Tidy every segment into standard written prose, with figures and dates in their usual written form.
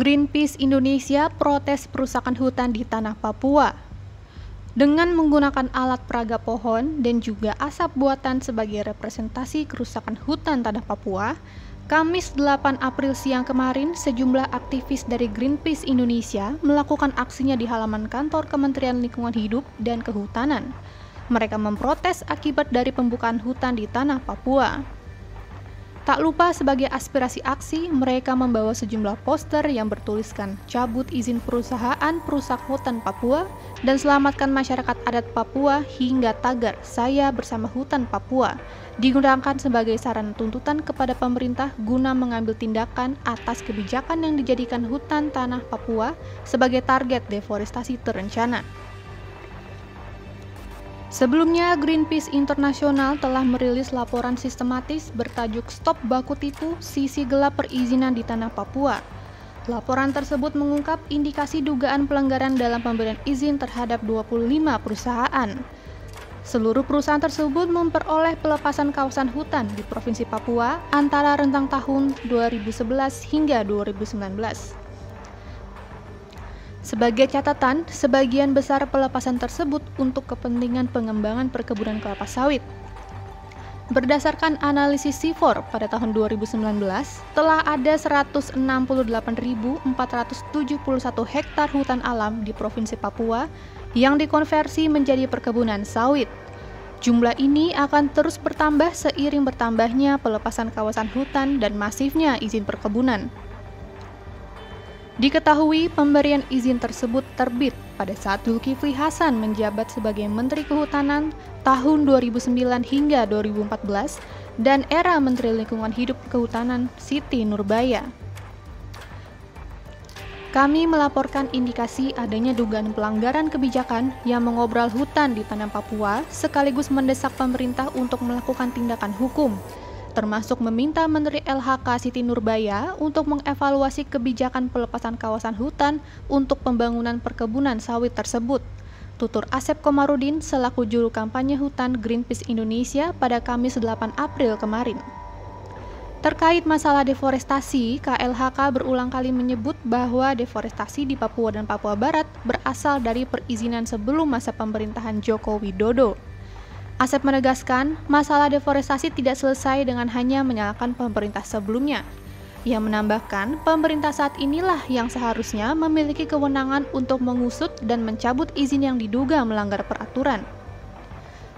Greenpeace Indonesia protes perusakan hutan di tanah Papua. Dengan menggunakan alat peraga pohon dan juga asap buatan sebagai representasi kerusakan hutan tanah Papua, Kamis 8 April siang kemarin, sejumlah aktivis dari Greenpeace Indonesia melakukan aksinya di halaman kantor Kementerian Lingkungan Hidup dan Kehutanan. Mereka memprotes akibat dari pembukaan hutan di tanah Papua. Tak lupa sebagai aspirasi aksi, mereka membawa sejumlah poster yang bertuliskan cabut izin perusahaan perusak hutan Papua dan selamatkan masyarakat adat Papua hingga tagar saya bersama hutan Papua digunakan sebagai sarana tuntutan kepada pemerintah guna mengambil tindakan atas kebijakan yang dijadikan hutan tanah Papua sebagai target deforestasi terencana. Sebelumnya, Greenpeace Internasional telah merilis laporan sistematis bertajuk Stop Baku Tipu, Sisi Gelap Perizinan di Tanah Papua. Laporan tersebut mengungkap indikasi dugaan pelanggaran dalam pemberian izin terhadap 25 perusahaan. Seluruh perusahaan tersebut memperoleh pelepasan kawasan hutan di Provinsi Papua antara rentang tahun 2011 hingga 2019. Sebagai catatan, sebagian besar pelepasan tersebut untuk kepentingan pengembangan perkebunan kelapa sawit. Berdasarkan analisis CIFOR pada tahun 2019, telah ada 168.471 hektar hutan alam di Provinsi Papua yang dikonversi menjadi perkebunan sawit. Jumlah ini akan terus bertambah seiring bertambahnya pelepasan kawasan hutan dan masifnya izin perkebunan. Diketahui pemberian izin tersebut terbit pada saat Zulkifli Hasan menjabat sebagai Menteri Kehutanan tahun 2009 hingga 2014 dan era Menteri Lingkungan Hidup Kehutanan Siti Nurbaya. Kami melaporkan indikasi adanya dugaan pelanggaran kebijakan yang mengobrol hutan di tanah Papua sekaligus mendesak pemerintah untuk melakukan tindakan hukum, termasuk meminta Menteri LHK Siti Nurbaya untuk mengevaluasi kebijakan pelepasan kawasan hutan untuk pembangunan perkebunan sawit tersebut. Tutur Asep Komarudin selaku juru kampanye hutan Greenpeace Indonesia pada Kamis 8 April kemarin. Terkait masalah deforestasi, KLHK berulang kali menyebut bahwa deforestasi di Papua dan Papua Barat berasal dari perizinan sebelum masa pemerintahan Joko Widodo. Asep menegaskan, masalah deforestasi tidak selesai dengan hanya menyalahkan pemerintah sebelumnya. Ia menambahkan, pemerintah saat inilah yang seharusnya memiliki kewenangan untuk mengusut dan mencabut izin yang diduga melanggar peraturan.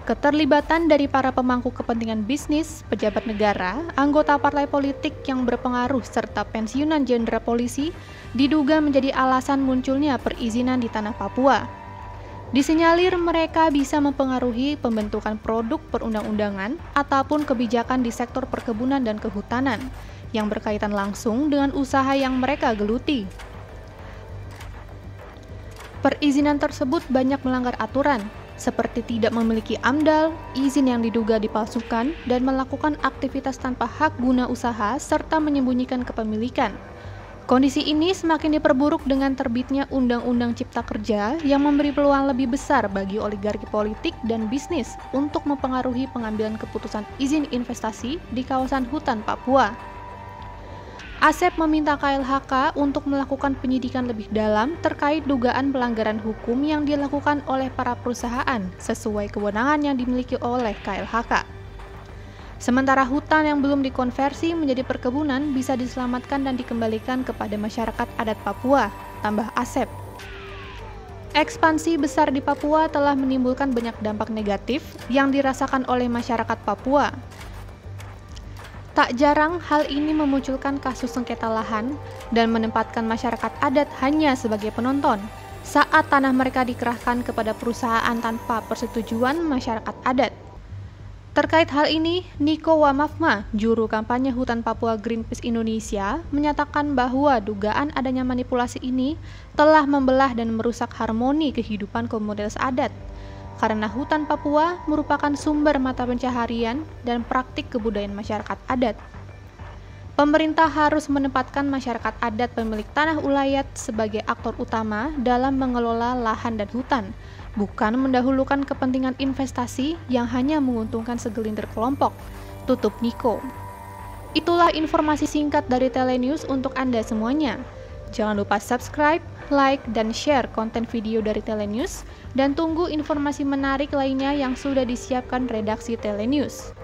Keterlibatan dari para pemangku kepentingan bisnis, pejabat negara, anggota partai politik yang berpengaruh serta pensiunan jenderal polisi diduga menjadi alasan munculnya perizinan di tanah Papua. Disinyalir mereka bisa mempengaruhi pembentukan produk perundang-undangan ataupun kebijakan di sektor perkebunan dan kehutanan yang berkaitan langsung dengan usaha yang mereka geluti. Perizinan tersebut banyak melanggar aturan, seperti tidak memiliki AMDAL, izin yang diduga dipalsukan, dan melakukan aktivitas tanpa hak guna usaha serta menyembunyikan kepemilikan. Kondisi ini semakin diperburuk dengan terbitnya Undang-Undang Cipta Kerja yang memberi peluang lebih besar bagi oligarki politik dan bisnis untuk mempengaruhi pengambilan keputusan izin investasi di kawasan hutan Papua. Asep meminta KLHK untuk melakukan penyidikan lebih dalam terkait dugaan pelanggaran hukum yang dilakukan oleh para perusahaan sesuai kewenangan yang dimiliki oleh KLHK. Sementara hutan yang belum dikonversi menjadi perkebunan bisa diselamatkan dan dikembalikan kepada masyarakat adat Papua, tambah Asep. Ekspansi besar di Papua telah menimbulkan banyak dampak negatif yang dirasakan oleh masyarakat Papua. Tak jarang hal ini memunculkan kasus sengketa lahan dan menempatkan masyarakat adat hanya sebagai penonton saat tanah mereka dikerahkan kepada perusahaan tanpa persetujuan masyarakat adat. Terkait hal ini, Niko Wamafma, juru kampanye hutan Papua Greenpeace Indonesia, menyatakan bahwa dugaan adanya manipulasi ini telah membelah dan merusak harmoni kehidupan komunitas adat, karena hutan Papua merupakan sumber mata pencaharian dan praktik kebudayaan masyarakat adat. Pemerintah harus menempatkan masyarakat adat pemilik tanah ulayat sebagai aktor utama dalam mengelola lahan dan hutan, bukan mendahulukan kepentingan investasi yang hanya menguntungkan segelintir kelompok, tutup Niko. Itulah informasi singkat dari Telenews untuk Anda semuanya. Jangan lupa subscribe, like, dan share konten video dari Telenews, dan tunggu informasi menarik lainnya yang sudah disiapkan redaksi Telenews.